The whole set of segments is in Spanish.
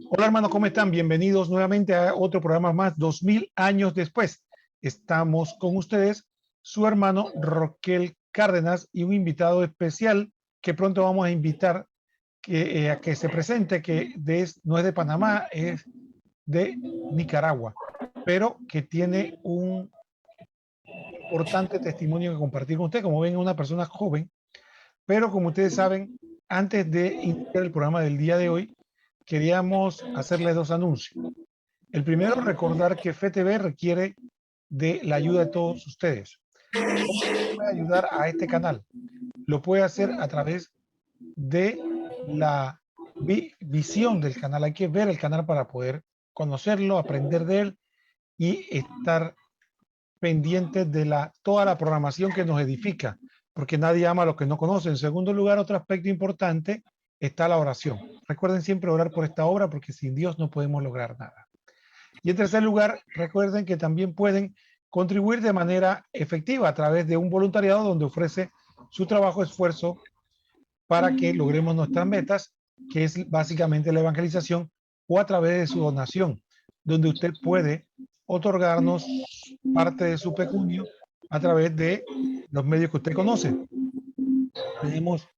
Hola hermanos, ¿cómo están? Bienvenidos nuevamente a otro programa más, 2000 años después. Estamos con ustedes, su hermano Roquel Cárdenas y un invitado especial que pronto vamos a invitar a que se presente, no es de Panamá, es de Nicaragua, pero que tiene un importante testimonio que compartir con usted. Como ven, es una persona joven, pero como ustedes saben, antes de iniciar el programa del día de hoy, queríamos hacerles dos anuncios. El primero, recordar que FTV requiere de la ayuda de todos ustedes. ¿Cómo puede ayudar a este canal? Lo puede hacer a través de la visión del canal. Hay que ver el canal para poder conocerlo, aprender de él y estar pendientes de toda la programación que nos edifica, porque nadie ama a lo que no conoce. En segundo lugar, otro aspecto importante está la oración. Recuerden siempre orar por esta obra, porque sin Dios no podemos lograr nada. Y en tercer lugar, recuerden que también pueden contribuir de manera efectiva a través de un voluntariado donde ofrece su trabajo, esfuerzo para que logremos nuestras metas, que es básicamente la evangelización, o a través de su donación, donde usted puede otorgarnos parte de su pecunio a través de los medios que usted conoce. Tenemos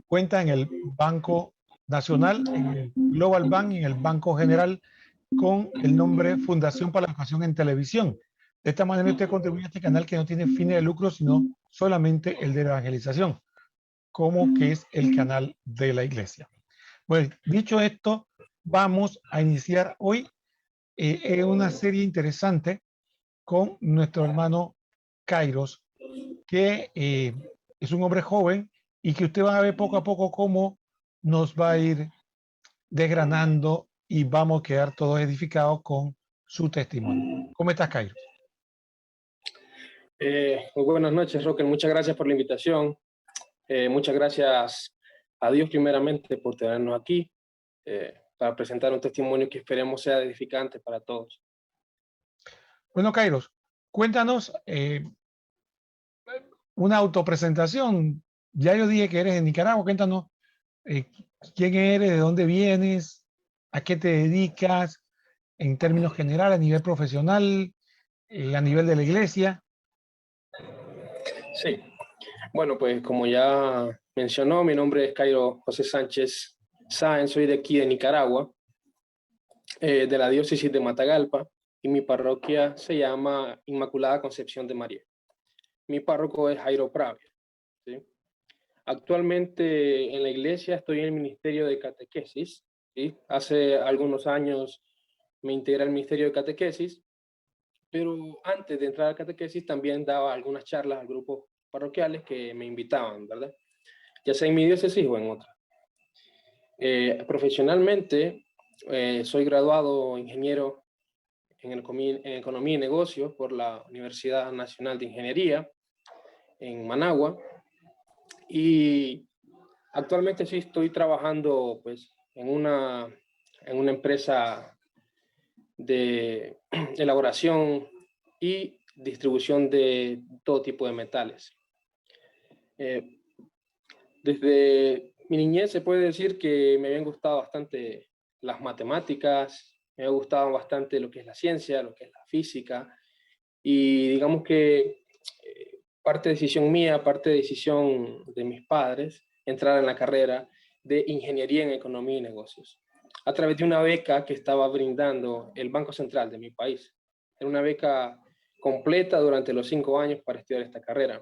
cuenta en el Banco Nacional, en el Global Bank y en el Banco General con el nombre Fundación para la Educación en Televisión. De esta manera usted contribuye a este canal que no tiene fines de lucro, sino solamente el de la evangelización, como que es el canal de la iglesia. Pues dicho esto, vamos a iniciar hoy una serie interesante con nuestro hermano Kairos, que es un hombre joven y que usted va a ver poco a poco cómo nos va a ir desgranando y vamos a quedar todos edificados con su testimonio. ¿Cómo estás, Kairos? Muy buenas noches, Roque. Muchas gracias por la invitación. Muchas gracias a Dios primeramente por tenernos aquí para presentar un testimonio que esperemos sea edificante para todos. Bueno, Kairos, cuéntanos una autopresentación. Ya yo dije que eres de Nicaragua. Cuéntanos eh, quién eres, de dónde vienes, a qué te dedicas en términos generales, a nivel profesional, a nivel de la iglesia. Sí, bueno, pues como ya mencionó, mi nombre es Cairo José Sánchez Sáenz, soy de aquí de Nicaragua, de la diócesis de Matagalpa, y mi parroquia se llama Inmaculada Concepción de María. Mi párroco es Jairo Pravia, ¿sí? Actualmente en la iglesia estoy en el ministerio de catequesis, ¿sí? Hace algunos años me integré al ministerio de catequesis, pero antes de entrar a catequesis también daba algunas charlas a grupos parroquiales que me invitaban, ¿verdad? Ya sea en mi diócesis o en otra. Profesionalmente soy graduado ingeniero en Economía y Negocios por la Universidad Nacional de Ingeniería en Managua, y actualmente sí estoy trabajando pues, en una empresa de elaboración y distribución de todo tipo de metales. Desde mi niñez se puede decir que me habían gustado bastante las matemáticas, me ha gustado bastante lo que es la ciencia, lo que es la física, y digamos que parte de decisión mía, parte de decisión de mis padres, entrar en la carrera de Ingeniería en Economía y Negocios, a través de una beca que estaba brindando el Banco Central de mi país. Era una beca completa durante los 5 años para estudiar esta carrera.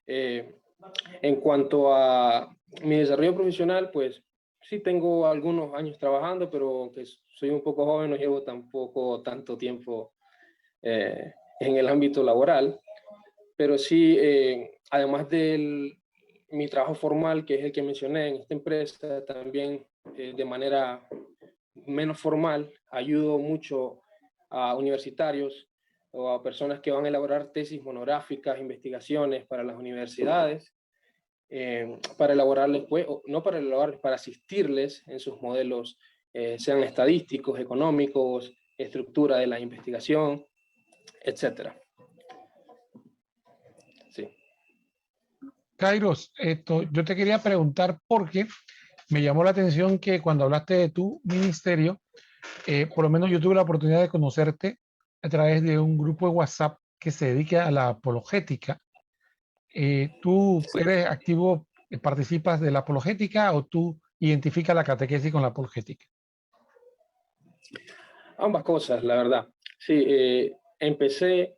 En cuanto a mi desarrollo profesional, pues sí tengo algunos años trabajando, pero que soy un poco joven, no llevo tampoco tanto tiempo en el ámbito laboral, pero sí, además de mi trabajo formal, que es el que mencioné en esta empresa, también de manera menos formal, ayudo mucho a universitarios o a personas que van a elaborar tesis monográficas, investigaciones para las universidades, para elaborarles, pues, no para elaborarles, para asistirles en sus modelos, sean estadísticos, económicos, estructura de la investigación, etc. Sí. Kairos, yo te quería preguntar porque Me llamó la atención que cuando hablaste de tu ministerio, por lo menos yo tuve la oportunidad de conocerte a través de un grupo de WhatsApp que se dedica a la apologética. ¿Tú Sí, eres activo, participas de la apologética o tú identificas la catequesis con la apologética? ambas cosas, la verdad. Sí, empecé,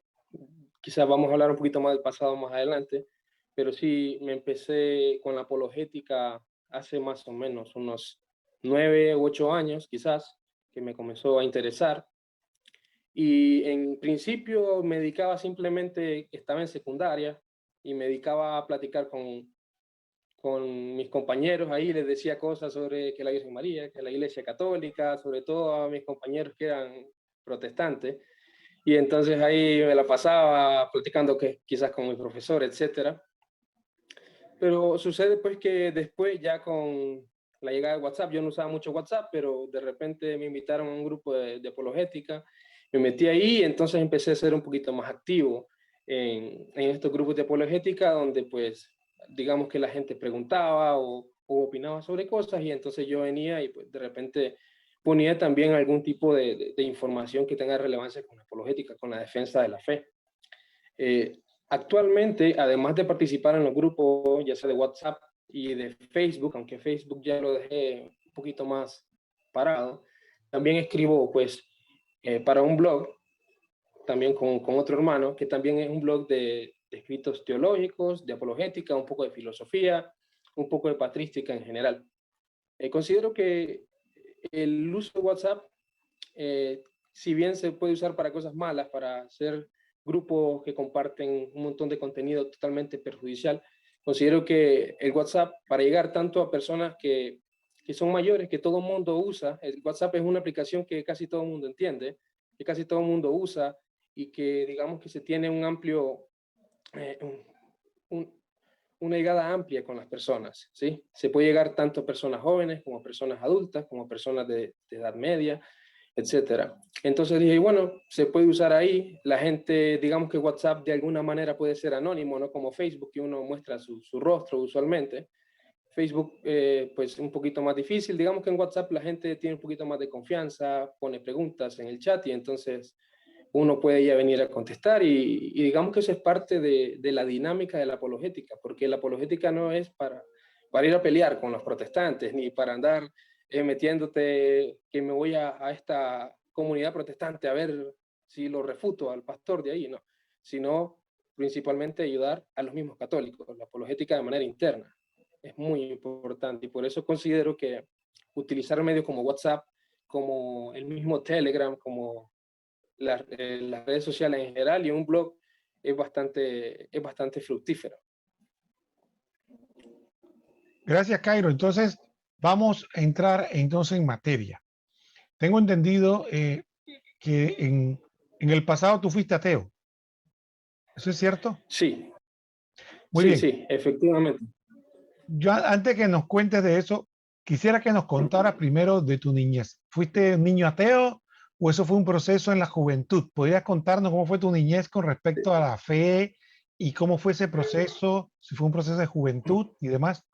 quizás vamos a hablar un poquito más del pasado más adelante, pero sí, me empecé con la apologética hace más o menos unos 9 u 8 años, quizás, que me comenzó a interesar. Y en principio me dedicaba simplemente, estaba en secundaria y me dedicaba a platicar con mis compañeros ahí, les decía cosas sobre que la Virgen María, que la Iglesia Católica, sobre todo a mis compañeros que eran protestantes. Y entonces ahí me la pasaba platicando que quizás con mi profesor, etcétera. Pero sucede pues que después ya con la llegada de WhatsApp, yo no usaba mucho WhatsApp, pero de repente me invitaron a un grupo de apologética, me metí ahí y entonces empecé a ser un poquito más activo en estos grupos de apologética donde pues digamos que la gente preguntaba o opinaba sobre cosas y entonces yo venía y pues de repente ponía también algún tipo de información que tenga relevancia con la apologética, con la defensa de la fe. Actualmente, además de participar en los grupos, ya sea de WhatsApp y de Facebook, aunque Facebook ya lo dejé un poquito más parado, también escribo pues para un blog, también con otro hermano, que también es un blog de escritos teológicos, de apologética, un poco de filosofía, un poco de patrística en general. Considero que el uso de WhatsApp, eh, si bien se puede usar para cosas malas, para hacer grupos que comparten un montón de contenido totalmente perjudicial, considero que el WhatsApp, para llegar tanto a personas que son mayores, que todo el mundo usa, el WhatsApp es una aplicación que casi todo el mundo entiende, que casi todo el mundo usa y que digamos que se tiene un amplio, eh, un, una llegada amplia con las personas, ¿sí? Se puede llegar tanto a personas jóvenes como a personas adultas, como a personas de edad media, etcétera. Entonces dije, bueno, se puede usar ahí. La gente, digamos que WhatsApp de alguna manera puede ser anónimo, ¿no? Como Facebook, que uno muestra su rostro usualmente. Facebook, pues un poquito más difícil. Digamos que en WhatsApp la gente tiene un poquito más de confianza, pone preguntas en el chat y entonces uno puede ya venir a contestar y digamos que eso es parte de la dinámica de la apologética, porque la apologética no es para ir a pelear con los protestantes, ni para andar metiéndote que me voy a esta comunidad protestante a ver si lo refuto al pastor de ahí, no, sino principalmente ayudar a los mismos católicos, la apologética de manera interna. Es muy importante y por eso considero que utilizar medios como WhatsApp, como el mismo Telegram, como las redes sociales en general y un blog es bastante fructífero. Gracias, Cairo. Entonces, vamos a entrar entonces en materia. Tengo entendido que en el pasado tú fuiste ateo. ¿Eso es cierto? Sí, Muy sí, bien. sí, efectivamente. Yo antes que nos cuentes de eso, quisiera que nos contaras primero de tu niñez. ¿Fuiste un niño ateo o eso fue un proceso en la juventud? ¿Podrías contarnos cómo fue tu niñez con respecto a la fe y cómo fue ese proceso, si fue un proceso de juventud y demás?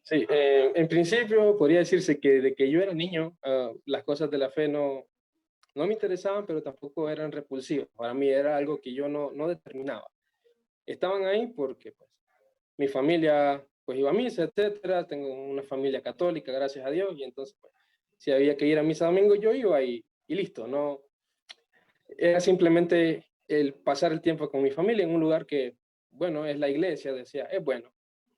Sí, en principio podría decirse que de que yo era niño, las cosas de la fe no me interesaban, pero tampoco eran repulsivas. Para mí era algo que yo no determinaba. Estaban ahí porque pues, mi familia pues iba a misa, etcétera. Tengo una familia católica, gracias a Dios, y entonces pues, si había que ir a misa domingo, yo iba y listo. No, era simplemente el pasar el tiempo con mi familia en un lugar que, bueno, es la iglesia, decía, es bueno,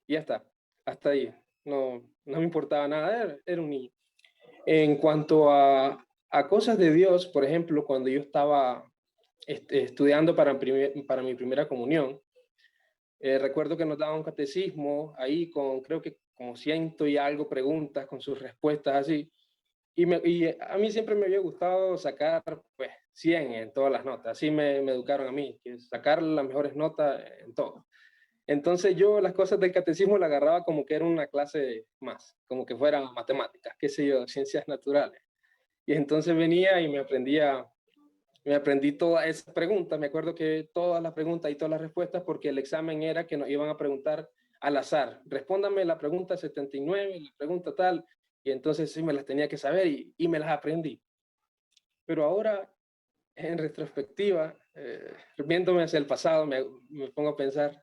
y ya está, hasta ahí. No me importaba nada, era un niño. En cuanto a cosas de Dios, por ejemplo, cuando yo estaba estudiando para mi primera comunión, recuerdo que nos daban un catecismo ahí con, creo que como ciento y algo preguntas con sus respuestas así. Y a mí siempre me había gustado sacar pues 100 en todas las notas. Así me educaron a mí, que sacar las mejores notas en todo. Entonces yo las cosas del catecismo la agarraba como que era una clase más, como que fuera matemáticas, qué sé yo, ciencias naturales. Y entonces venía y me aprendí todas esas preguntas. Me acuerdo que todas las preguntas y todas las respuestas, porque el examen era que nos iban a preguntar al azar. Respóndame la pregunta 79, la pregunta tal, y entonces sí me las tenía que saber y me las aprendí. Pero ahora, en retrospectiva, viéndome hacia el pasado, me pongo a pensar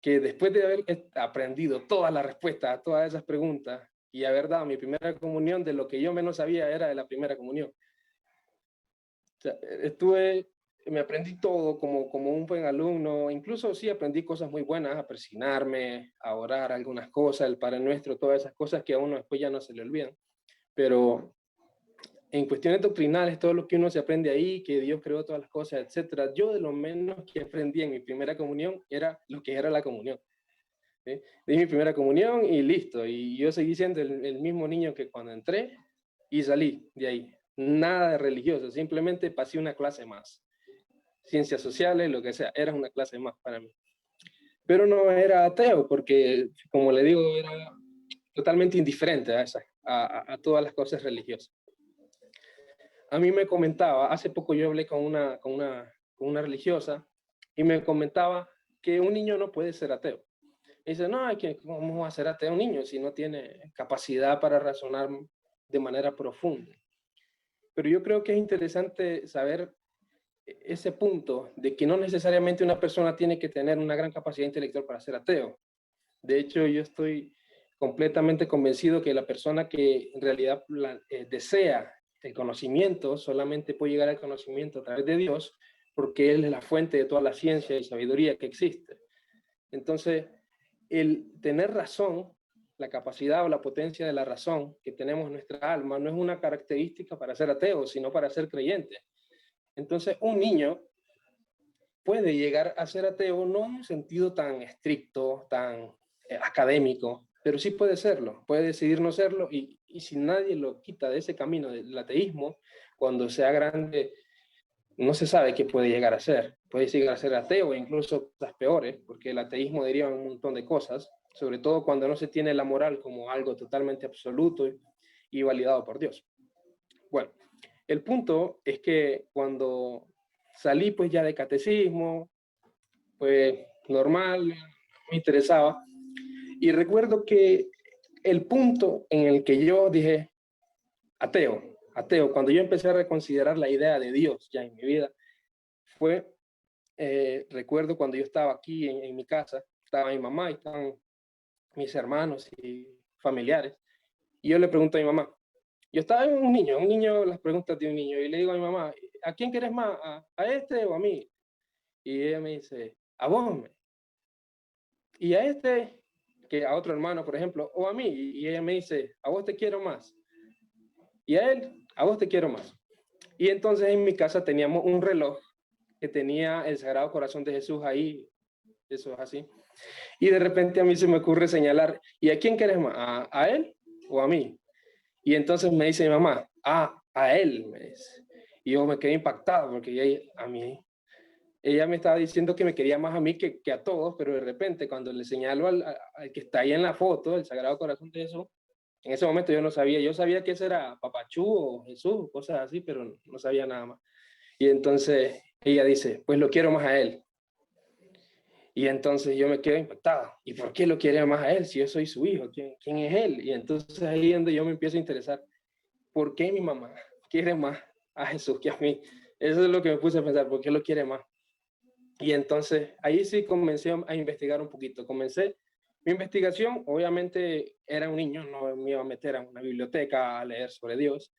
que después de haber aprendido todas las respuestas a todas esas preguntas y haber dado mi primera comunión, de lo que yo menos sabía era de la primera comunión. O sea, me aprendí todo como un buen alumno, incluso sí aprendí cosas muy buenas, a persignarme, a orar algunas cosas, el Padre Nuestro, todas esas cosas que a uno después ya no se le olvidan. Pero en cuestiones doctrinales, todo lo que uno se aprende ahí, que Dios creó todas las cosas, etcétera, yo de lo menos que aprendí en mi primera comunión era lo que era la comunión. ¿Sí? Di mi primera comunión y listo, y yo seguí siendo el mismo niño que cuando entré y salí de ahí. Nada de religioso, simplemente pasé una clase más. Ciencias sociales, lo que sea, era una clase más para mí. Pero no era ateo, porque, como le digo, era totalmente indiferente a todas las cosas religiosas. A mí me comentaba, hace poco yo hablé con una religiosa y me comentaba que un niño no puede ser ateo. Y dice, no, ¿cómo va a ser ateo un niño si no tiene capacidad para razonar de manera profunda? Pero yo creo que es interesante saber ese punto de que no necesariamente una persona tiene que tener una gran capacidad intelectual para ser ateo. De hecho, yo estoy completamente convencido que la persona que en realidad desea el conocimiento solamente puede llegar al conocimiento a través de Dios, porque Él es la fuente de toda la ciencia y sabiduría que existe. Entonces, el tener razón, la capacidad o la potencia de la razón que tenemos en nuestra alma, no es una característica para ser ateo, sino para ser creyente. Entonces, un niño puede llegar a ser ateo no en un sentido tan estricto, tan académico, pero sí puede serlo, puede decidir no serlo y si nadie lo quita de ese camino del ateísmo, cuando sea grande, no se sabe qué puede llegar a ser. Puede llegar a ser ateo e incluso cosas peores, porque el ateísmo deriva en un montón de cosas, sobre todo cuando no se tiene la moral como algo totalmente absoluto y validado por Dios. Bueno, el punto es que cuando salí pues ya de catecismo, pues normal, me interesaba. Y recuerdo que el punto en el que yo dije, ateo, cuando yo empecé a reconsiderar la idea de Dios ya en mi vida, fue, recuerdo cuando yo estaba aquí en mi casa, estaba mi mamá y estaban mis hermanos y familiares, y yo le pregunto a mi mamá, yo estaba un niño, las preguntas de un niño, y le digo a mi mamá, ¿a quién quieres más? ¿A este o a mí? Y ella me dice, a vos. Y a este, que a otro hermano, por ejemplo, o a mí, y ella me dice, a vos te quiero más. Y a él, a vos te quiero más. Y entonces en mi casa teníamos un reloj que tenía el Sagrado Corazón de Jesús ahí, eso es así. Y de repente a mí se me ocurre señalar, ¿y a quién querés más? ¿A él o a mí? Y entonces me dice mi mamá, a él, me dice. Y yo me quedé impactado porque ella me estaba diciendo que me quería más a mí que a todos, pero de repente cuando le señalo al que está ahí en la foto, el Sagrado Corazón de Jesús, en ese momento yo no sabía, yo sabía que ese era Papachú o Jesús, cosas así, pero no sabía nada más. Y entonces ella dice, pues lo quiero más a él. Y entonces yo me quedo impactado. ¿Y por qué lo quiere más a él si yo soy su hijo? ¿Quién es él? Y entonces ahí es donde yo me empiezo a interesar. ¿Por qué mi mamá quiere más a Jesús que a mí? Eso es lo que me puse a pensar, ¿por qué lo quiere más? Y entonces ahí sí comencé a investigar un poquito. Mi investigación, obviamente era un niño, no me iba a meter a una biblioteca a leer sobre Dios.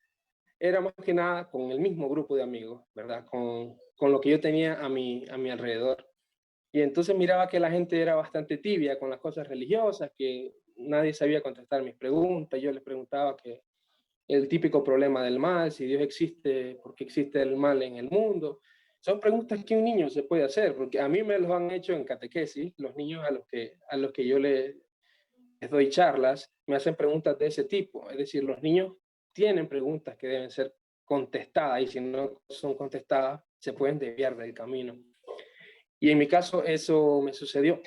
Era más que nada con el mismo grupo de amigos, ¿verdad? Con lo que yo tenía a mi alrededor. Y entonces miraba que la gente era bastante tibia con las cosas religiosas, que nadie sabía contestar mis preguntas. Yo les preguntaba que el típico problema del mal, si Dios existe, ¿por qué existe el mal en el mundo? Son preguntas que un niño se puede hacer, porque a mí me los han hecho en catequesis, los niños a los que yo les doy charlas, me hacen preguntas de ese tipo. Es decir, los niños tienen preguntas que deben ser contestadas y si no son contestadas, se pueden desviar del camino. Y en mi caso eso me sucedió.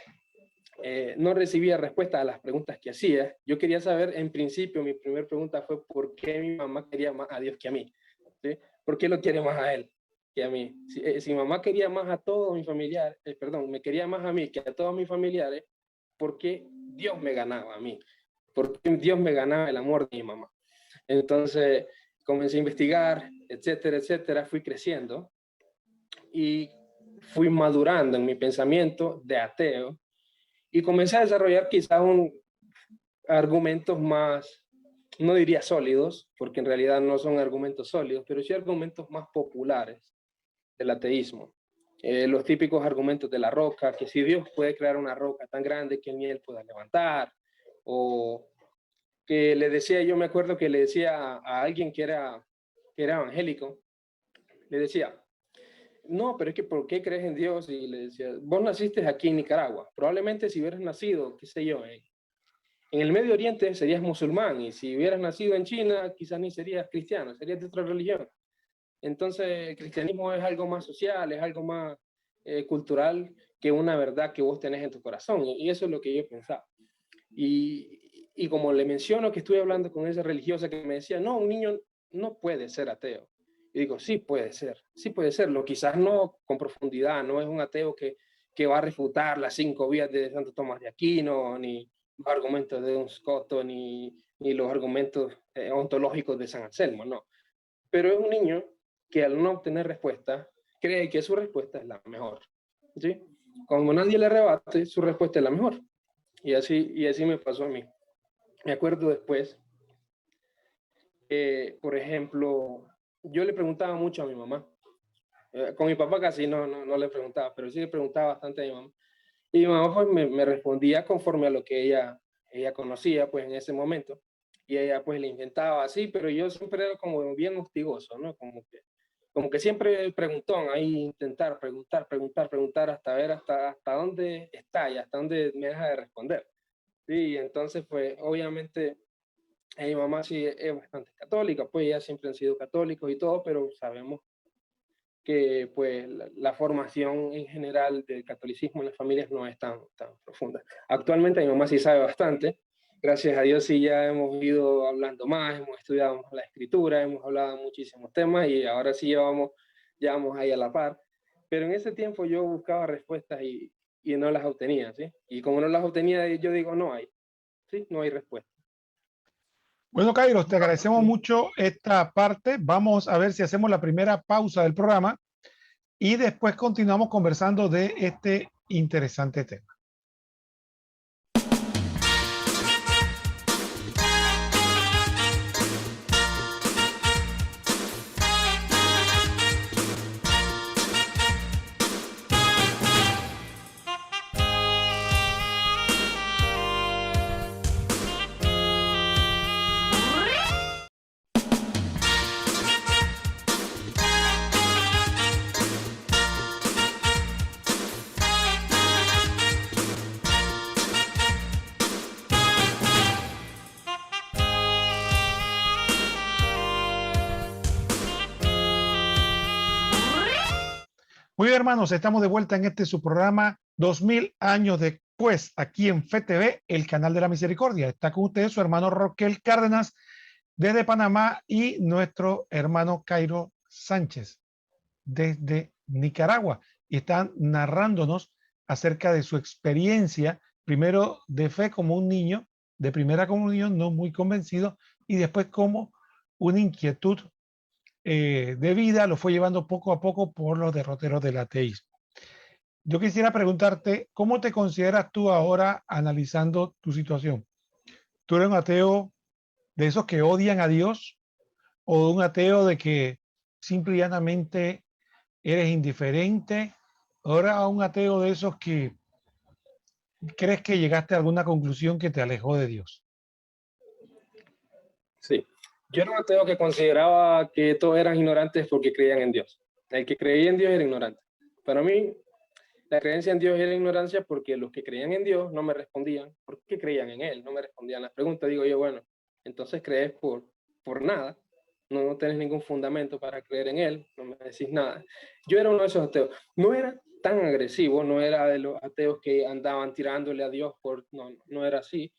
No recibía respuesta a las preguntas que hacía. Yo quería saber, en principio, mi primera pregunta fue ¿por qué mi mamá quería más a Dios que a mí? ¿Sí? ¿Por qué lo quiere más a él que a mí? Si mi mamá quería más a todos mis familiares, perdón, me quería más a mí que a todos mis familiares, porque Dios me ganaba a mí, porque Dios me ganaba el amor de mi mamá. Entonces comencé a investigar, etcétera, etcétera, fui creciendo y fui madurando en mi pensamiento de ateo y comencé a desarrollar quizás argumentos más, no diría sólidos, porque en realidad no son argumentos sólidos, pero sí argumentos más populares del ateísmo. Los típicos argumentos de la roca, que si Dios puede crear una roca tan grande que ni él pueda levantar, o que le decía, yo me acuerdo que le decía a alguien que era evangélico, le decía, no, pero es que ¿por qué crees en Dios? Y le decía, vos naciste aquí en Nicaragua, probablemente si hubieras nacido, qué sé yo, en el Medio Oriente serías musulmán, y si hubieras nacido en China, quizás ni serías cristiano, serías de otra religión. Entonces, el cristianismo es algo más social, es algo más cultural que una verdad que vos tenés en tu corazón. Y eso es lo que yo pensaba. Y como le menciono que estuve hablando con esa religiosa que me decía, no, un niño no puede ser ateo. Y digo, sí puede serlo, quizás no con profundidad, no es un ateo que va a refutar las 5 vías de Santo Tomás de Aquino, ni los argumentos de Don Scotto, ni los argumentos ontológicos de San Anselmo, no. Pero es un niño que al no obtener respuesta, cree que su respuesta es la mejor. ¿Sí? Como nadie le rebate, su respuesta es la mejor. Y así me pasó a mí. Me acuerdo después, por ejemplo, yo le preguntaba mucho a mi mamá. Con mi papá casi no le preguntaba, pero sí le preguntaba bastante a mi mamá. Y mi mamá pues, me respondía conforme a lo que ella conocía pues, en ese momento. Y ella pues le inventaba así, pero yo siempre era como bien hostigoso, ¿no? Como que siempre preguntón, ahí intentar preguntar hasta ver hasta dónde está y hasta dónde me deja de responder. Sí, entonces pues obviamente mi mamá sí es bastante católica, pues ellas siempre han sido católicos y todo, pero sabemos que pues la formación en general del catolicismo en las familias no es tan profunda. Actualmente mi mamá sí sabe bastante, gracias a Dios sí ya hemos ido hablando más, hemos estudiado la escritura, hemos hablado de muchísimos temas y ahora sí ya vamos ahí a la par, pero en ese tiempo yo buscaba respuestas y no las obtenía, ¿sí? Y como no las obtenía yo digo no hay, ¿sí? No hay respuesta. Bueno, Kairos, te agradecemos mucho esta parte. Vamos a ver si hacemos la primera pausa del programa y después continuamos conversando de este interesante tema. Muy bien, hermanos, estamos de vuelta en este su programa 2000 años después, aquí en FETV, el canal de la misericordia. Está con ustedes su hermano Roquel Cárdenas desde Panamá y nuestro hermano Cairo Sánchez desde Nicaragua. Y están narrándonos acerca de su experiencia, primero de fe como un niño, de primera comunión, no muy convencido, y después como una inquietud de vida lo fue llevando poco a poco por los derroteros del ateísmo. Yo quisiera preguntarte, ¿cómo te consideras tú ahora analizando tu situación? ¿Tú eres un ateo de esos que odian a Dios o un ateo de que simple y llanamente eres indiferente? ¿Ahora un ateo de esos que crees que llegaste a alguna conclusión que te alejó de Dios? Sí. Yo era un ateo que consideraba que todos eran ignorantes porque creían en Dios. El que creía en Dios era ignorante. Para mí, la creencia en Dios era ignorancia porque los que creían en Dios no me respondían porque creían en Él, no me respondían las preguntas. Digo yo, bueno, entonces crees por nada, no tenés ningún fundamento para creer en Él, no me decís nada. Yo era uno de esos ateos. No era tan agresivo, no era de los ateos que andaban tirándole a Dios, no era así,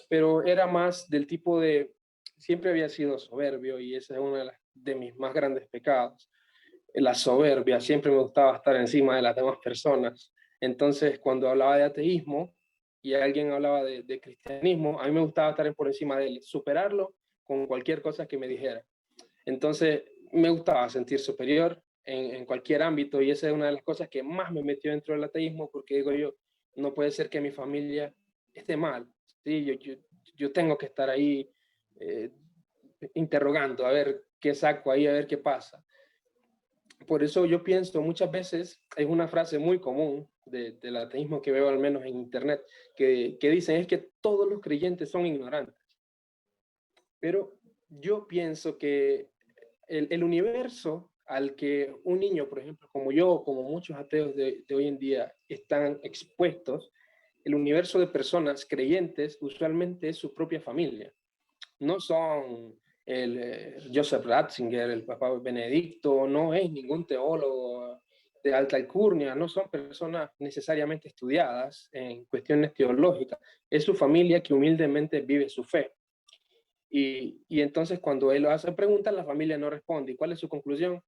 pero era más del tipo de, siempre había sido soberbio y ese es uno de mis más grandes pecados, la soberbia, siempre me gustaba estar encima de las demás personas. Entonces, cuando hablaba de ateísmo y alguien hablaba de cristianismo, a mí me gustaba estar por encima de él, superarlo con cualquier cosa que me dijera. Entonces, me gustaba sentir superior en cualquier ámbito, y esa es una de las cosas que más me metió dentro del ateísmo, porque digo yo, no puede ser que mi familia esté mal, ¿sí? Yo tengo que estar ahí eh, interrogando, a ver qué saco ahí, a ver qué pasa. Por eso yo pienso muchas veces, es una frase muy común del ateísmo que veo al menos en internet, que dicen es que todos los creyentes son ignorantes. Pero yo pienso que el universo al que un niño, por ejemplo, como yo, como muchos ateos de hoy en día, están expuestos, el universo de personas creyentes usualmente es su propia familia. No son Joseph Ratzinger, el Papa Benedicto, no es ningún teólogo de alta alcurnia, no son personas necesariamente estudiadas en cuestiones teológicas, es su familia que humildemente vive su fe. Y entonces cuando él hace preguntas, la familia no responde. ¿Y cuál es su conclusión?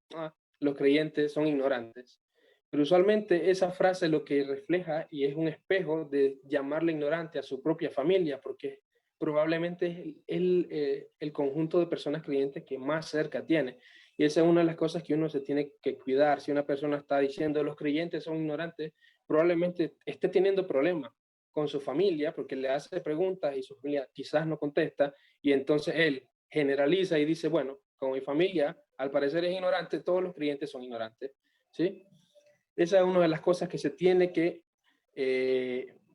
Los creyentes son ignorantes. Pero usualmente esa frase lo que refleja y es un espejo de llamarle ignorante a su propia familia, porque probablemente es el conjunto de personas creyentes que más cerca tiene. Y esa es una de las cosas que uno se tiene que cuidar. Si una persona está diciendo los creyentes son ignorantes, probablemente esté teniendo problemas con su familia porque le hace preguntas y su familia quizás no contesta, y entonces él generaliza y dice, bueno, como mi familia al parecer es ignorante, todos los creyentes son ignorantes, ¿sí? Esa es una de las cosas que se tiene que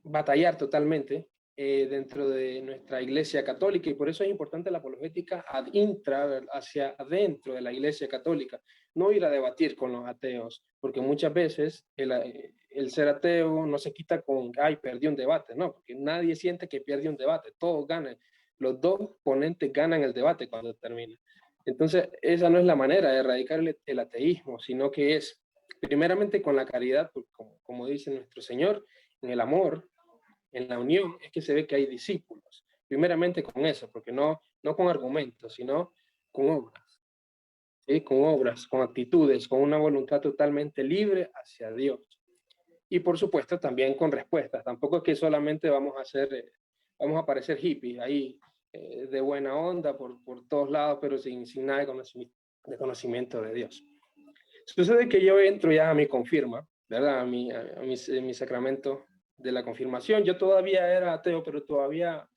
batallar totalmente dentro de nuestra iglesia católica, y por eso es importante la apologética ad intra, hacia adentro de la iglesia católica, no ir a debatir con los ateos, porque muchas veces el ser ateo no se quita con, ay, perdí un debate, no, porque nadie siente que pierde un debate, todos ganan, los dos ponentes ganan el debate cuando termina. Entonces, esa no es la manera de erradicar el ateísmo, sino que es primeramente con la caridad, como dice nuestro Señor, en el amor, en la unión, es que se ve que hay discípulos. Primeramente con eso, porque no con argumentos, sino con obras, ¿sí? Con obras, con actitudes, con una voluntad totalmente libre hacia Dios. Y por supuesto también con respuestas. Tampoco es que solamente vamos a parecer hippies ahí de buena onda por todos lados, pero sin nada de conocimiento de Dios. Sucede que yo entro ya a mi confirma, ¿verdad? Mi sacramento de la confirmación. Yo todavía era ateo, pero todavía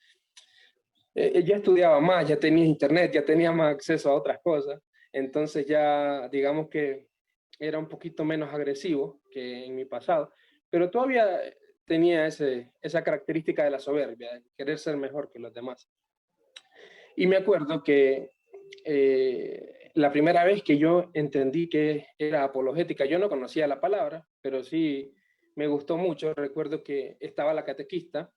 ya estudiaba más, ya tenía internet, ya tenía más acceso a otras cosas. Entonces ya, digamos que era un poquito menos agresivo que en mi pasado, pero todavía tenía esa característica de la soberbia, de querer ser mejor que los demás. Y me acuerdo que la primera vez que yo entendí que era apologética, yo no conocía la palabra, pero sí me gustó mucho. Recuerdo que estaba la catequista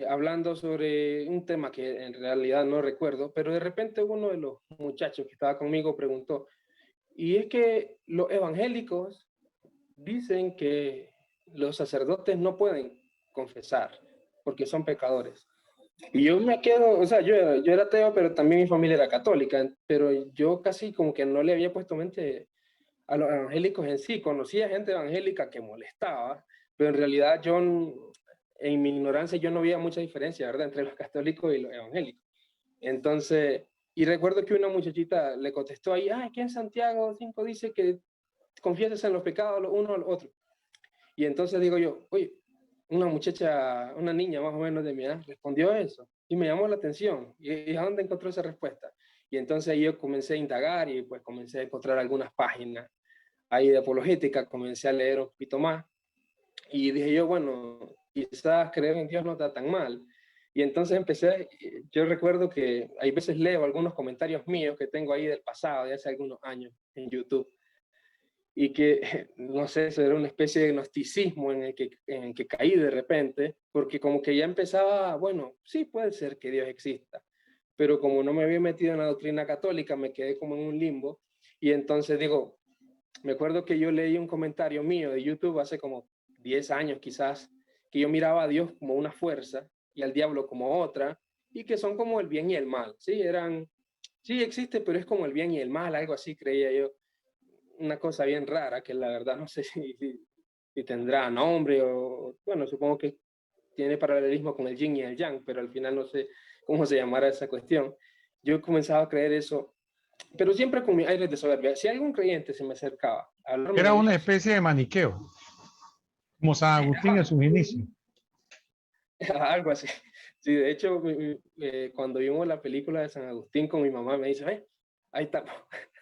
hablando sobre un tema que en realidad no recuerdo, pero de repente uno de los muchachos que estaba conmigo preguntó, y es que los evangélicos dicen que los sacerdotes no pueden confesar porque son pecadores. Y yo me quedo, o sea, yo era ateo, pero también mi familia era católica, pero yo casi como que no le había puesto mente a los evangélicos en sí. Conocía gente evangélica que molestaba, pero en realidad yo, en mi ignorancia, yo no veía mucha diferencia, ¿verdad?, entre los católicos y los evangélicos. Entonces, y recuerdo que una muchachita le contestó ahí, aquí en Santiago 5 dice que confieses en los pecados los unos a los otros. Y entonces digo yo, oye, una muchacha, una niña más o menos de mi edad, respondió eso y me llamó la atención. ¿Y a dónde encontró esa respuesta? Y entonces yo comencé a indagar y pues comencé a encontrar algunas páginas ahí de apologética, comencé a leer un poquito más y dije yo, bueno, quizás creer en Dios no está tan mal. Y entonces empecé, yo recuerdo que hay veces leo algunos comentarios míos que tengo ahí del pasado, de hace algunos años en YouTube, y que, no sé, eso era una especie de gnosticismo en el que caí de repente, porque como que ya empezaba, bueno, sí puede ser que Dios exista, pero como no me había metido en la doctrina católica, me quedé como en un limbo, y entonces digo, me acuerdo que yo leí un comentario mío de YouTube hace como 10 años quizás, que yo miraba a Dios como una fuerza y al diablo como otra, y que son como el bien y el mal, ¿sí? Sí existe, pero es como el bien y el mal, algo así creía yo, una cosa bien rara que la verdad no sé si tendrá nombre o, bueno, supongo que tiene paralelismo con el yin y el yang, pero al final no sé cómo se llamará esa cuestión. Yo comenzaba a creer eso, pero siempre con mi aire de soberbia. Si algún creyente se me acercaba a hablarme Era de una Dios, especie de maniqueo, como San Agustín en sus inicios. algo así. Sí, de hecho, cuando vimos la película de San Agustín con mi mamá, me dice, ahí está,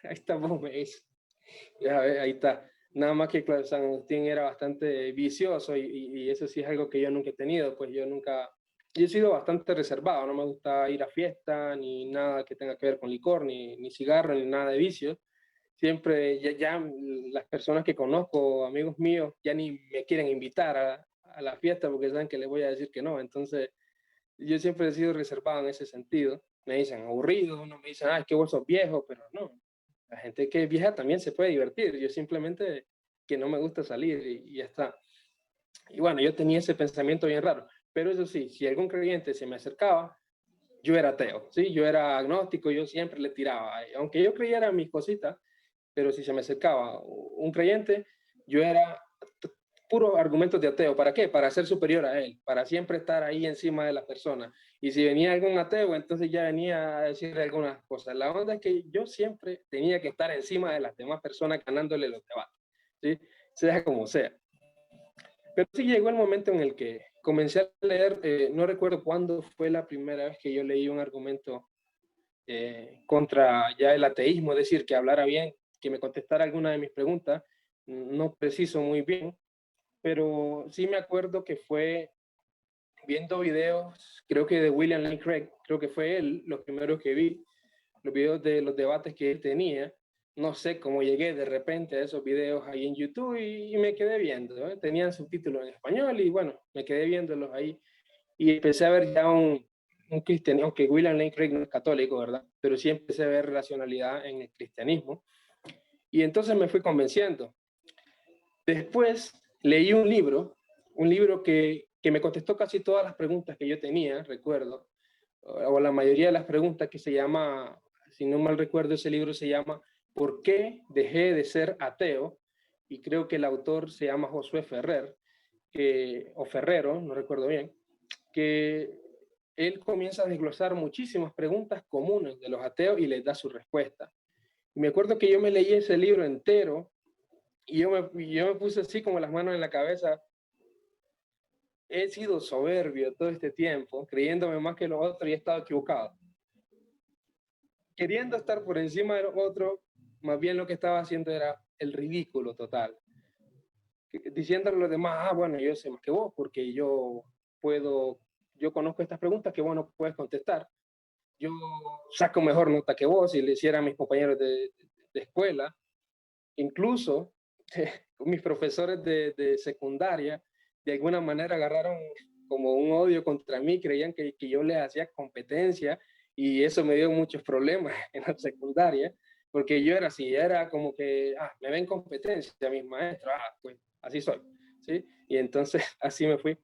ahí está, vos", me dice. Ya ves, ahí está. Nada más que claro, San Agustín era bastante vicioso y eso sí es algo que yo nunca he tenido, pues yo nunca, yo he sido bastante reservado, no me gusta ir a fiesta, ni nada que tenga que ver con licor, ni cigarro, ni nada de vicio. Siempre, ya las personas que conozco, amigos míos, ya ni me quieren invitar a la fiesta porque saben que les voy a decir que no. Entonces, yo siempre he sido reservado en ese sentido. Me dicen aburrido, no me dicen, es que vos sos viejo, pero no. La gente que es vieja también se puede divertir. Yo simplemente que no me gusta salir y ya está. Y bueno, yo tenía ese pensamiento bien raro. Pero eso sí, si algún creyente se me acercaba, yo era ateo, ¿sí? Yo era agnóstico, yo siempre le tiraba. Aunque yo creyera en mis cositas, pero si se me acercaba un creyente, yo era puro argumentos de ateo. ¿Para qué? Para ser superior a él, para siempre estar ahí encima de las personas. Y si venía algún ateo, entonces ya venía a decirle algunas cosas. La onda es que yo siempre tenía que estar encima de las demás personas ganándole los debates, ¿sí? Sea como sea. Pero sí llegó el momento en el que comencé a leer, no recuerdo cuándo fue la primera vez que yo leí un argumento contra ya el ateísmo, es decir, que hablara bien, que me contestara alguna de mis preguntas. No preciso muy bien, pero sí me acuerdo que fue viendo videos, creo que de William Lane Craig, creo que fue él, los primeros que vi, los videos de los debates que él tenía. No sé cómo llegué de repente a esos videos ahí en YouTube y me quedé viendo, ¿eh? Tenían subtítulos en español y bueno, me quedé viéndolos ahí y empecé a ver ya un cristianismo, aunque William Lane Craig no es católico, ¿verdad? Pero sí empecé a ver racionalidad en el cristianismo y entonces me fui convenciendo. Después leí un libro que me contestó casi todas las preguntas que yo tenía, recuerdo, o la mayoría de las preguntas, que se llama, si no mal recuerdo, ese libro se llama ¿Por qué dejé de ser ateo? Y creo que el autor se llama Josué Ferrer, o Ferrero, no recuerdo bien, que él comienza a desglosar muchísimas preguntas comunes de los ateos y les da su respuesta. Y me acuerdo que yo me leí ese libro entero y yo me puse así como las manos en la cabeza. He sido soberbio todo este tiempo, creyéndome más que los otros y he estado equivocado. Queriendo estar por encima de los otros, más bien lo que estaba haciendo era el ridículo total. Diciéndole a los demás, bueno, yo sé más que vos porque yo conozco estas preguntas que vos no puedes contestar. Yo saco mejor nota que vos y le hiciera a mis compañeros de escuela. Incluso mis profesores de secundaria de alguna manera agarraron como un odio contra mí, creían que yo les hacía competencia y eso me dio muchos problemas en la secundaria, porque yo era así, era como que, me ven competencia mis maestros, pues así soy, ¿sí? Y entonces así me fui.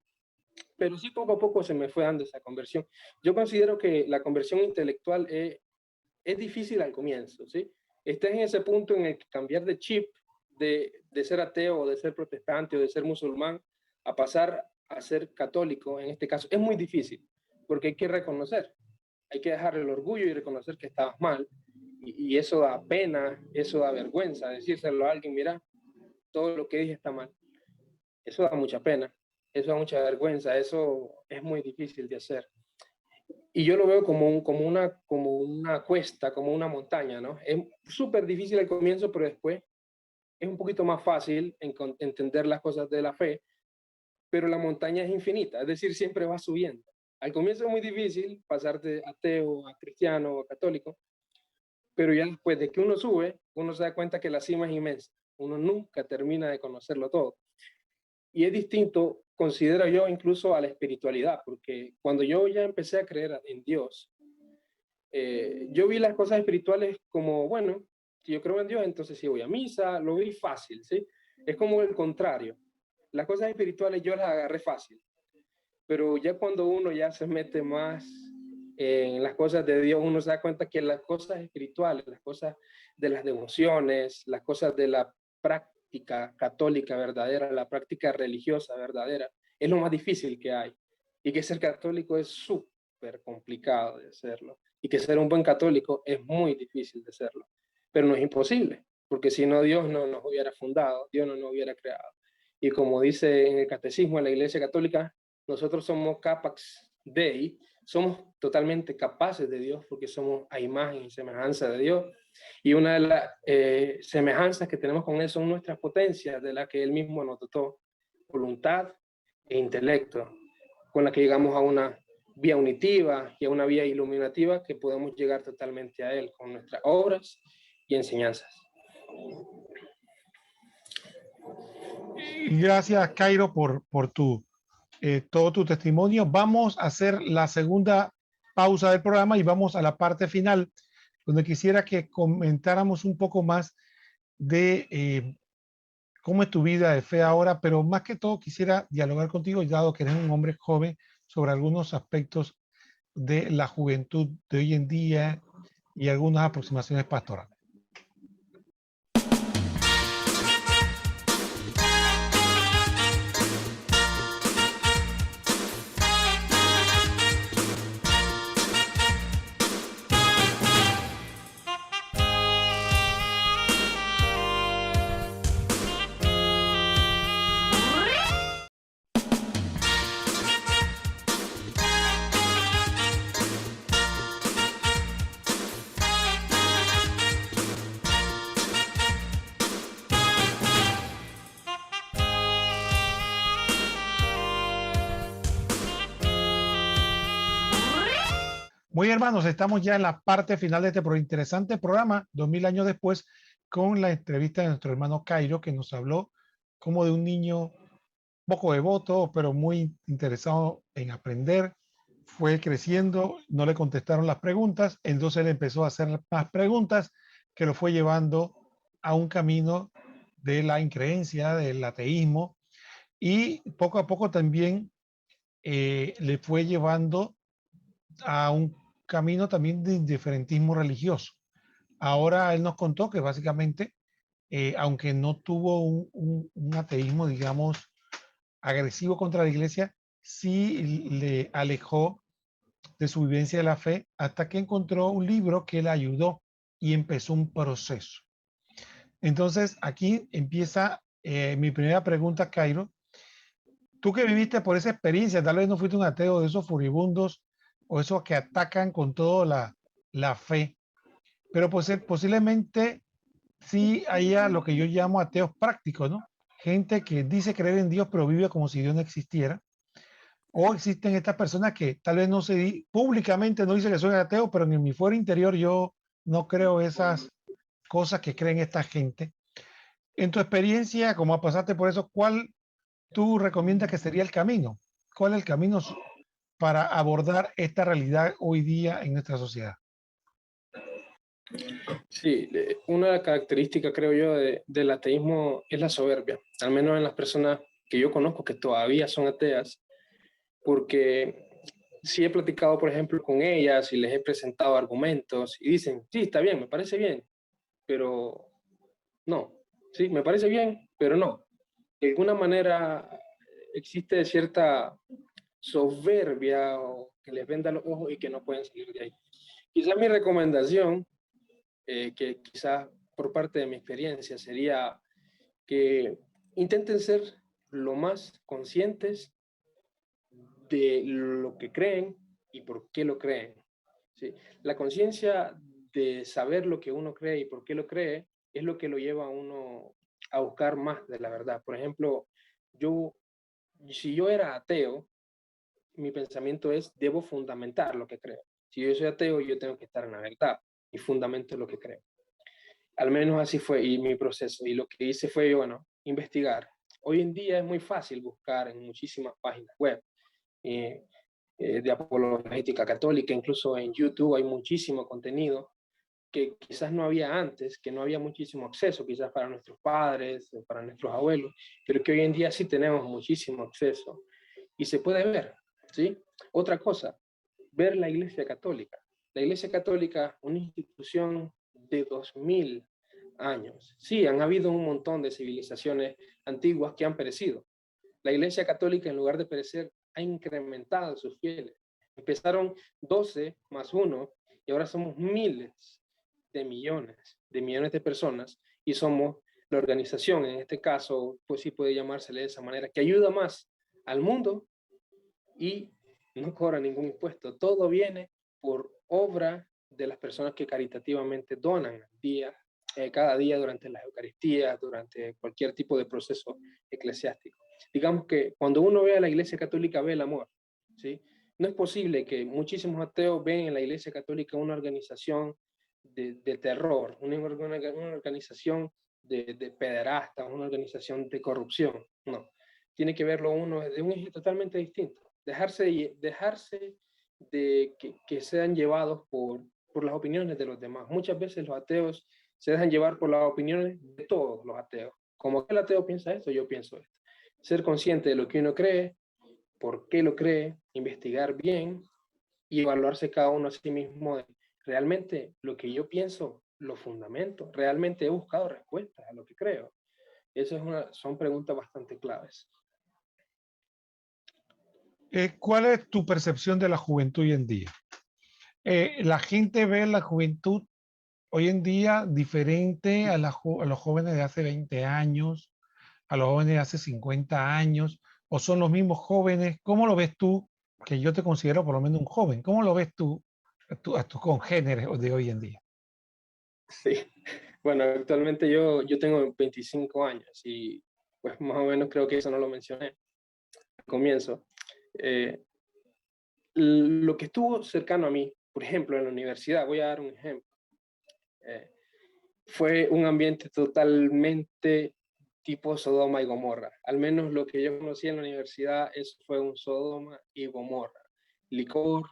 Pero sí, poco a poco se me fue dando esa conversión. Yo considero que la conversión intelectual es difícil al comienzo, ¿sí? Estás en ese punto en el que cambiar de chip, de ser ateo o de ser protestante o de ser musulmán, a pasar a ser católico, en este caso, es muy difícil, porque hay que reconocer, hay que dejar el orgullo y reconocer que estabas mal, y eso da pena, eso da vergüenza, decírselo a alguien, mira, todo lo que dije está mal. Eso da mucha pena, eso da mucha vergüenza, eso es muy difícil de hacer. Y yo lo veo como una cuesta, como una montaña, ¿no? Es súper difícil al comienzo, pero después es un poquito más fácil entender las cosas de la fe, pero la montaña es infinita, es decir, siempre va subiendo. Al comienzo es muy difícil pasar de ateo a cristiano o a católico, pero ya después de que uno sube, uno se da cuenta que la cima es inmensa. Uno nunca termina de conocerlo todo. Y es distinto, considero yo, incluso a la espiritualidad, porque cuando yo ya empecé a creer en Dios, yo vi las cosas espirituales como, bueno, si yo creo en Dios, entonces si voy a misa, lo vi fácil, ¿sí? Es como el contrario. Las cosas espirituales yo las agarré fácil, pero ya cuando uno ya se mete más en las cosas de Dios, uno se da cuenta que las cosas espirituales, las cosas de las devociones, las cosas de la práctica católica verdadera, la práctica religiosa verdadera, es lo más difícil que hay. y que ser católico es súper complicado de hacerlo, y que ser un buen católico es muy difícil de hacerlo, pero no es imposible, porque si no Dios no nos hubiera fundado, Dios no nos hubiera creado. Y como dice en el catecismo de la Iglesia Católica, nosotros somos capax Dei, somos totalmente capaces de Dios porque somos a imagen y semejanza de Dios. Y una de las semejanzas que tenemos con Él son nuestras potencias, de las que Él mismo nos dotó, voluntad e intelecto, con la que llegamos a una vía unitiva y a una vía iluminativa que podemos llegar totalmente a Él con nuestras obras y enseñanzas. Y gracias, Cairo, por todo tu testimonio. Vamos a hacer la segunda pausa del programa y vamos a la parte final, donde quisiera que comentáramos un poco más de cómo es tu vida de fe ahora, pero más que todo quisiera dialogar contigo, dado que eres un hombre joven, sobre algunos aspectos de la juventud de hoy en día y algunas aproximaciones pastorales. Muy bien, hermanos, estamos ya en la parte final de este interesante programa, 2000 años después, con la entrevista de nuestro hermano Cairo, que nos habló como de un niño poco devoto, pero muy interesado en aprender. Fue creciendo, no le contestaron las preguntas, entonces él empezó a hacer más preguntas que lo fue llevando a un camino de la increencia, del ateísmo, y poco a poco también le fue llevando a un camino también de indiferentismo religioso. Ahora él nos contó que básicamente, aunque no tuvo un ateísmo, digamos, agresivo contra la iglesia, sí le alejó de su vivencia de la fe hasta que encontró un libro que le ayudó y empezó un proceso. Entonces, aquí empieza mi primera pregunta, Cairo. Tú que viviste por esa experiencia, tal vez no fuiste un ateo de esos furibundos o esos que atacan con toda la fe, pero pues, posiblemente sí haya lo que yo llamo ateos prácticos, ¿no? Gente que dice creer en Dios, pero vive como si Dios no existiera. O existen estas personas que tal vez no se públicamente no dice que soy ateo, pero en mi fuero interior yo no creo esas cosas que creen esta gente. En tu experiencia, como pasaste por eso, ¿cuál tú recomiendas que sería el camino? ¿Cuál es el camino para abordar esta realidad hoy día en nuestra sociedad? Sí, una característica, creo yo, del ateísmo es la soberbia, al menos en las personas que yo conozco que todavía son ateas, porque sí he platicado, por ejemplo, con ellas y les he presentado argumentos y dicen, sí, está bien, me parece bien, pero no, sí, me parece bien, pero no. De alguna manera existe cierta soberbia o que les venda los ojos y que no pueden salir de ahí. Quizás mi recomendación, que quizás por parte de mi experiencia sería que intenten ser lo más conscientes de lo que creen y por qué lo creen. ¿Sí? La conciencia de saber lo que uno cree y por qué lo cree es lo que lo lleva a uno a buscar más de la verdad. Por ejemplo, si yo era ateo, mi pensamiento es, debo fundamentar lo que creo. Si yo soy ateo, yo tengo que estar en la verdad y fundamento lo que creo. Al menos así fue y mi proceso. Y lo que hice fue, bueno, investigar. Hoy en día es muy fácil buscar en muchísimas páginas web de apologética católica, incluso en YouTube hay muchísimo contenido que quizás no había antes, que no había muchísimo acceso, quizás para nuestros padres, para nuestros abuelos, pero que hoy en día sí tenemos muchísimo acceso y se puede ver, ¿sí? Otra cosa, ver la Iglesia Católica. La Iglesia Católica, una institución de 2000 años. Sí, han habido un montón de civilizaciones antiguas que han perecido. La Iglesia Católica, en lugar de perecer, ha incrementado sus fieles. Empezaron 12 más 1 y ahora somos miles de millones de personas y somos la organización, en este caso, pues sí puede llamársele de esa manera, que ayuda más al mundo y no cobra ningún impuesto. Todo viene por obra de las personas que caritativamente donan cada día durante las Eucaristías, durante cualquier tipo de proceso eclesiástico. Digamos que cuando uno ve a la Iglesia Católica, ve el amor, ¿sí? No es posible que muchísimos ateos ven en la Iglesia Católica una organización de terror, una organización de pederastas, una organización de corrupción. No, tiene que verlo uno desde un eje totalmente distinto. Dejarse de que sean llevados por las opiniones de los demás. Muchas veces los ateos se dejan llevar por las opiniones de todos los ateos. Como que el ateo piensa esto, yo pienso esto. Ser consciente de lo que uno cree, por qué lo cree, investigar bien y evaluarse cada uno a sí mismo. Realmente lo que yo pienso, lo fundamento. Realmente he buscado respuestas a lo que creo. Son preguntas bastante claves. ¿Cuál es tu percepción de la juventud hoy en día? La gente ve la juventud hoy en día diferente a los jóvenes de hace 20 años, a los jóvenes de hace 50 años, o son los mismos jóvenes. ¿Cómo lo ves tú? Que yo te considero por lo menos un joven. ¿Cómo lo ves tú a tus congéneres de hoy en día? Sí, bueno, actualmente yo tengo 25 años y pues más o menos creo que eso no lo mencioné al comienzo. Lo que estuvo cercano a mí, por ejemplo, en la universidad, voy a dar un ejemplo, fue un ambiente totalmente tipo Sodoma y Gomorra. Al menos lo que yo conocí en la universidad, eso fue un Sodoma y Gomorra. Licor,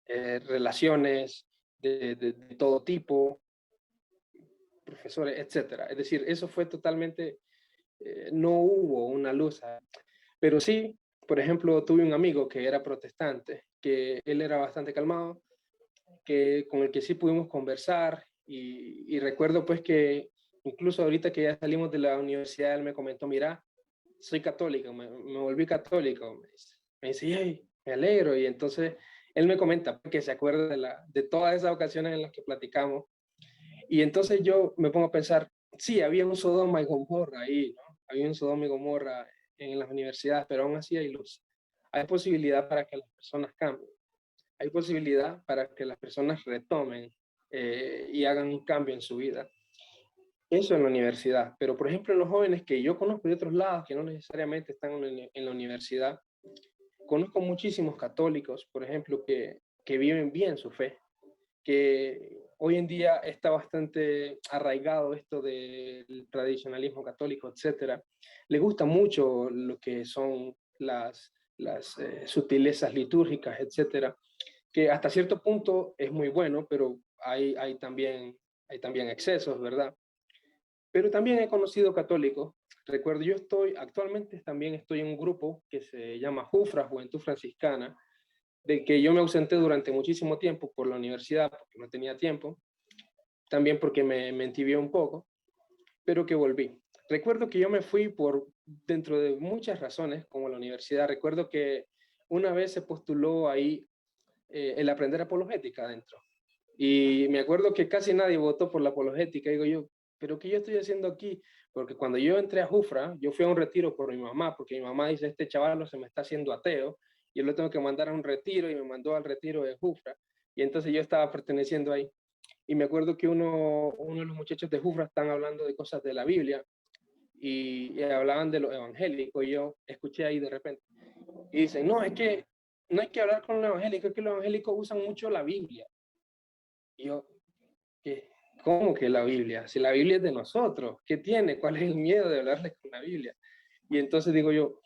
relaciones de todo tipo, profesores, etcétera. Es decir, eso fue totalmente, no hubo una luz. Pero sí, por ejemplo, tuve un amigo que era protestante, que él era bastante calmado, con el que sí pudimos conversar y recuerdo pues que incluso ahorita que ya salimos de la universidad, él me comentó, mira, soy católico, me volví católico, me dice, hey, me alegro, y entonces él me comenta que se acuerda de todas esas ocasiones en las que platicamos, y entonces yo me pongo a pensar, sí, había un Sodoma y Gomorra ahí, ¿no? Había un Sodoma y Gomorra en las universidades, pero aún así hay luz. Hay posibilidad para que las personas cambien. Hay posibilidad para que las personas retomen y hagan un cambio en su vida. Eso en la universidad. Pero, por ejemplo, en los jóvenes que yo conozco de otros lados, que no necesariamente están en la universidad, conozco muchísimos católicos, por ejemplo, que viven bien su fe, que hoy en día está bastante arraigado esto del tradicionalismo católico, etcétera. Le gusta mucho lo que son las sutilezas litúrgicas, etcétera, que hasta cierto punto es muy bueno, pero hay también excesos, ¿verdad? Pero también he conocido católicos. Recuerdo, actualmente también estoy en un grupo que se llama JUFRA, Juventud Franciscana, de que yo me ausenté durante muchísimo tiempo por la universidad, porque no tenía tiempo, también porque me entibié un poco, pero que volví. Recuerdo que yo me fui dentro de muchas razones, como la universidad. Recuerdo que una vez se postuló ahí el aprender apologética dentro. Y me acuerdo que casi nadie votó por la apologética. Digo yo, ¿pero qué yo estoy haciendo aquí? Porque cuando yo entré a Jufra, yo fui a un retiro por mi mamá, porque mi mamá dice, este chaval se me está haciendo ateo, y yo lo tengo que mandar a un retiro, y me mandó al retiro de Jufra. Y entonces yo estaba perteneciendo ahí. Y me acuerdo que uno de los muchachos de Jufra están hablando de cosas de la Biblia, y hablaban de lo evangélico, y yo escuché ahí de repente. Y dicen, no, es que no hay que hablar con los evangélicos, es que los evangélicos usan mucho la Biblia. Y yo, ¿qué? ¿Cómo que la Biblia? Si la Biblia es de nosotros, ¿qué tiene? ¿Cuál es el miedo de hablarles con la Biblia? Y entonces digo yo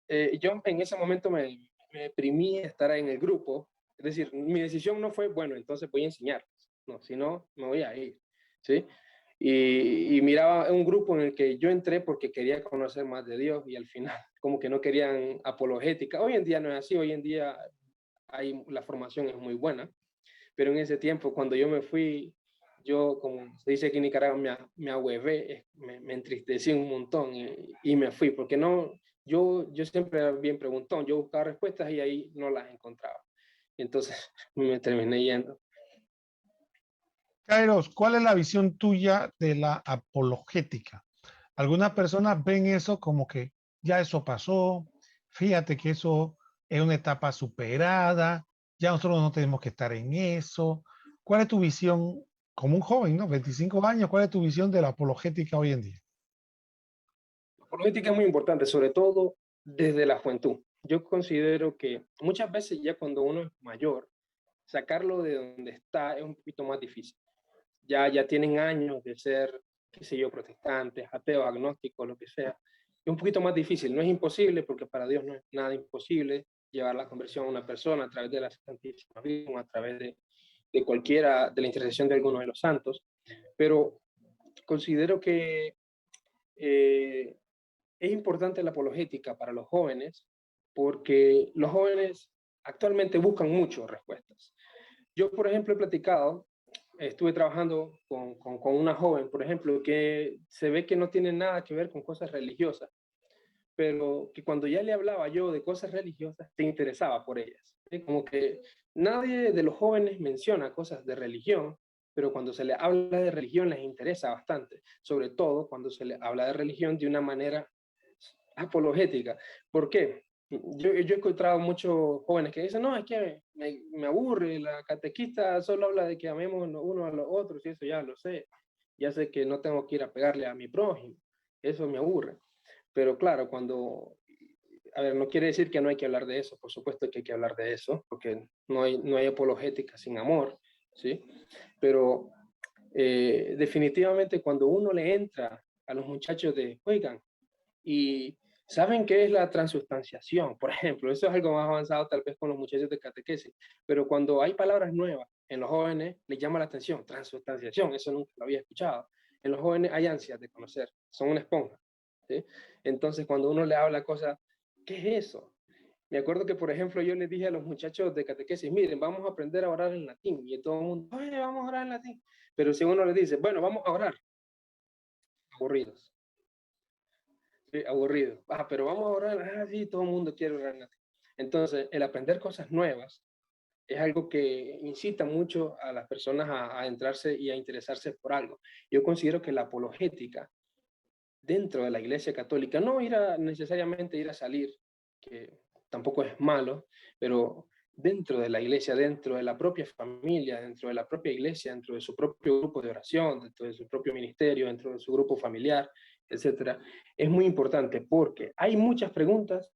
en ese momento me deprimí estar en el grupo. Es decir, mi decisión no fue, bueno, entonces voy a enseñarles. No, si no, me voy a ir. ¿Sí? Y miraba un grupo en el que yo entré porque quería conocer más de Dios y al final como que no querían apologética. Hoy en día no es así, hoy en día la formación es muy buena, pero en ese tiempo cuando yo me fui, yo como se dice aquí en Nicaragua, me ahuevé, me entristecí un montón y me fui porque no yo siempre era bien preguntón, yo buscaba respuestas y ahí no las encontraba. Entonces me terminé yendo. Kairos, ¿cuál es la visión tuya de la apologética? Algunas personas ven eso como que ya eso pasó, fíjate que eso es una etapa superada, ya nosotros no tenemos que estar en eso. ¿Cuál es tu visión como un joven, ¿no? 25 años, ¿cuál es tu visión de la apologética hoy en día? La política es muy importante, sobre todo desde la juventud. Yo considero que muchas veces ya cuando uno es mayor, sacarlo de donde está es un poquito más difícil. Ya tienen años de ser, qué sé yo, protestantes, ateos, agnósticos, lo que sea. Es un poquito más difícil, no es imposible porque para Dios no es nada imposible llevar la conversión a una persona a través de la Santísima Virgen, a través de cualquiera, de la intercesión de alguno de los santos, pero considero que eh, es importante la apologética para los jóvenes porque los jóvenes actualmente buscan mucho respuestas. Yo, por ejemplo, he platicado, estuve trabajando con una joven, por ejemplo, que se ve que no tiene nada que ver con cosas religiosas, pero que cuando ya le hablaba yo de cosas religiosas, se interesaba por ellas. ¿Sí? Como que nadie de los jóvenes menciona cosas de religión, pero cuando se le habla de religión les interesa bastante, sobre todo cuando se le habla de religión de una manera apologética. ¿Por qué? Yo he encontrado muchos jóvenes que dicen, no, es que me aburre, la catequista solo habla de que amemos uno a los otros y eso ya lo sé. Ya sé que no tengo que ir a pegarle a mi prójimo. Eso me aburre. Pero claro, a ver, no quiere decir que no hay que hablar de eso, por supuesto que hay que hablar de eso, porque no hay apologética sin amor, ¿sí? Pero definitivamente cuando uno le entra a los muchachos de, oigan, y ¿saben qué es la transustanciación? Por ejemplo, eso es algo más avanzado tal vez con los muchachos de catequesis, pero cuando hay palabras nuevas en los jóvenes les llama la atención, transustanciación, eso nunca lo había escuchado. En los jóvenes hay ansias de conocer, son una esponja. ¿Sí? Entonces, cuando uno le habla cosas, ¿qué es eso? Me acuerdo que, por ejemplo, yo les dije a los muchachos de catequesis, miren, vamos a aprender a orar en latín. Y todo el mundo, oye, vamos a orar en latín. Pero si uno les dice, bueno, vamos a orar, aburridos. Sí, aburrido. Ah, pero vamos a orar. Ah, sí, todo el mundo quiere orar en latín. Entonces, el aprender cosas nuevas es algo que incita mucho a las personas a entrarse y a interesarse por algo. Yo considero que la apologética dentro de la Iglesia Católica, no necesariamente ir a salir, que tampoco es malo, pero dentro de la iglesia, dentro de la propia familia, dentro de la propia iglesia, dentro de su propio grupo de oración, dentro de su propio ministerio, dentro de su grupo familiar, etcétera, es muy importante porque hay muchas preguntas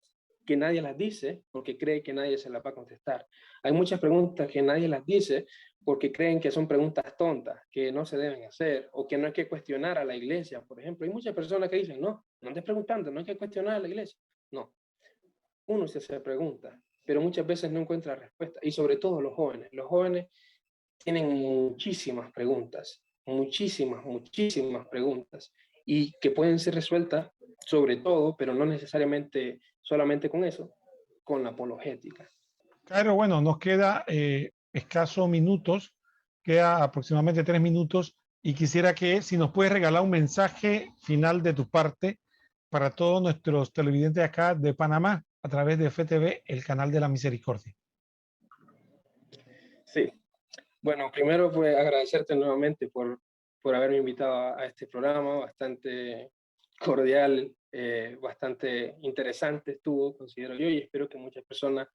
que nadie las dice porque cree que nadie se las va a contestar. Hay muchas preguntas que nadie las dice porque creen que son preguntas tontas, que no se deben hacer, o que no hay que cuestionar a la iglesia, por ejemplo. Hay muchas personas que dicen, no, no andes preguntando, no hay que cuestionar a la iglesia. No, uno se hace preguntas, pero muchas veces no encuentra respuesta, y sobre todo los jóvenes. Los jóvenes tienen muchísimas preguntas, y que pueden ser resueltas, sobre todo, pero no necesariamente solamente con eso, con la apologética. Claro, bueno, nos queda escasos minutos, queda aproximadamente 3 minutos y quisiera que si nos puedes regalar un mensaje final de tu parte para todos nuestros televidentes acá de Panamá a través de FTV, el canal de la misericordia. Sí, bueno, primero pues agradecerte nuevamente por haberme invitado a este programa, bastante cordial, bastante interesante estuvo, considero yo, y espero que muchas personas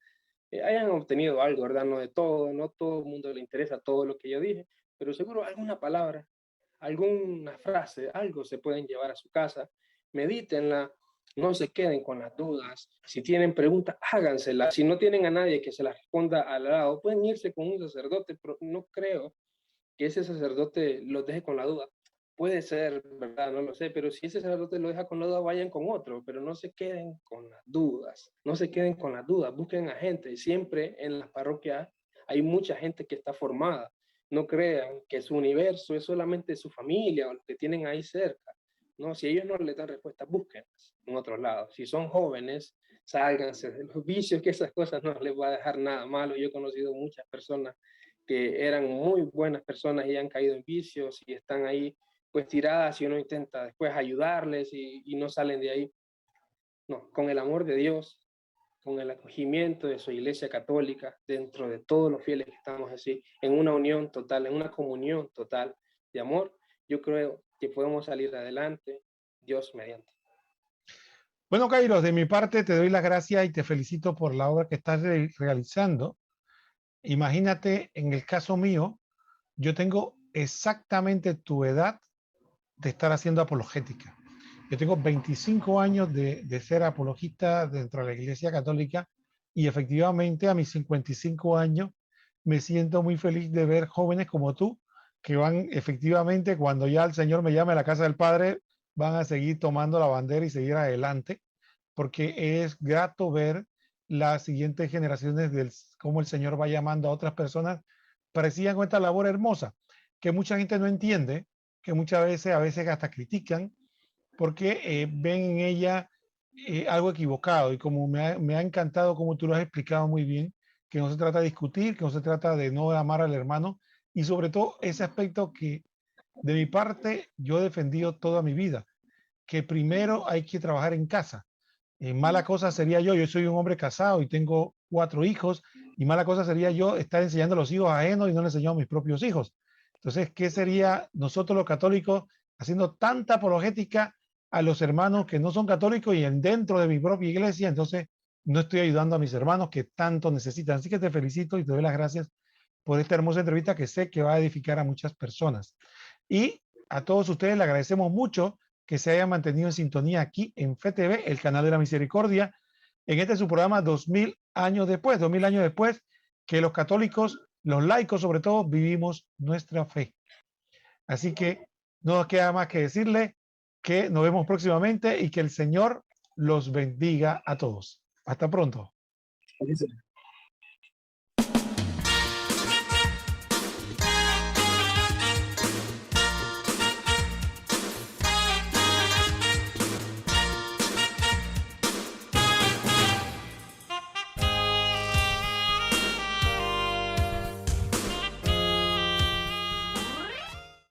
hayan obtenido algo, ¿verdad? No de todo, no todo el mundo le interesa todo lo que yo dije, pero seguro alguna palabra, alguna frase, algo se pueden llevar a su casa, medítenla, no se queden con las dudas, si tienen preguntas, háganselas, si no tienen a nadie que se las responda al lado, pueden irse con un sacerdote, pero no creo que ese sacerdote los deje con la duda. Puede ser, ¿verdad? No lo sé, pero si ese sacerdote lo deja con la duda, vayan con otro, pero no se queden con las dudas, no se queden con las dudas, busquen a gente. Siempre en las parroquias hay mucha gente que está formada. No crean que su universo es solamente su familia o los que tienen ahí cerca. No, si ellos no les dan respuesta, búsquenlas en otros lados. Si son jóvenes, sálganse de los vicios, que esas cosas no les va a dejar nada malo. Yo he conocido muchas personas que eran muy buenas personas y han caído en vicios y están ahí pues tiradas y uno intenta después ayudarles y no salen de ahí. no, con el amor de Dios, con el acogimiento de su Iglesia Católica, dentro de todos los fieles que estamos así, en una unión total, en una comunión total de amor, yo creo que podemos salir adelante, Dios mediante. Bueno, Kairos, de mi parte te doy las gracias y te felicito por la obra que estás realizando. Imagínate, en el caso mío, yo tengo exactamente tu edad de estar haciendo apologética. Yo tengo 25 años de ser apologista dentro de la Iglesia Católica y efectivamente a mis 55 años me siento muy feliz de ver jóvenes como tú que van efectivamente cuando ya el Señor me llame a la casa del Padre, van a seguir tomando la bandera y seguir adelante, porque es grato ver las siguientes generaciones del cómo el Señor va llamando a otras personas para que sigan con esta labor hermosa, que mucha gente no entiende, que muchas veces, a veces hasta critican, porque ven en ella algo equivocado. Y como me ha encantado como tú lo has explicado muy bien, que no se trata de discutir, que no se trata de no amar al hermano, y sobre todo ese aspecto que de mi parte yo he defendido toda mi vida, que primero hay que trabajar en casa. Mala cosa sería yo soy un hombre casado y tengo 4 hijos, y mala cosa sería yo estar enseñando a los hijos ajenos y no le enseño a mis propios hijos. Entonces, ¿qué sería nosotros los católicos haciendo tanta apologética a los hermanos que no son católicos y dentro de mi propia iglesia? Entonces, no estoy ayudando a mis hermanos que tanto necesitan. Así que te felicito y te doy las gracias por esta hermosa entrevista que sé que va a edificar a muchas personas. Y a todos ustedes le agradecemos mucho que se hayan mantenido en sintonía aquí en FTV, el canal de la misericordia, en este su programa 2000 años después, que los católicos, los laicos sobre todo, vivimos nuestra fe. Así que no nos queda más que decirle que nos vemos próximamente y que el Señor los bendiga a todos. Hasta pronto.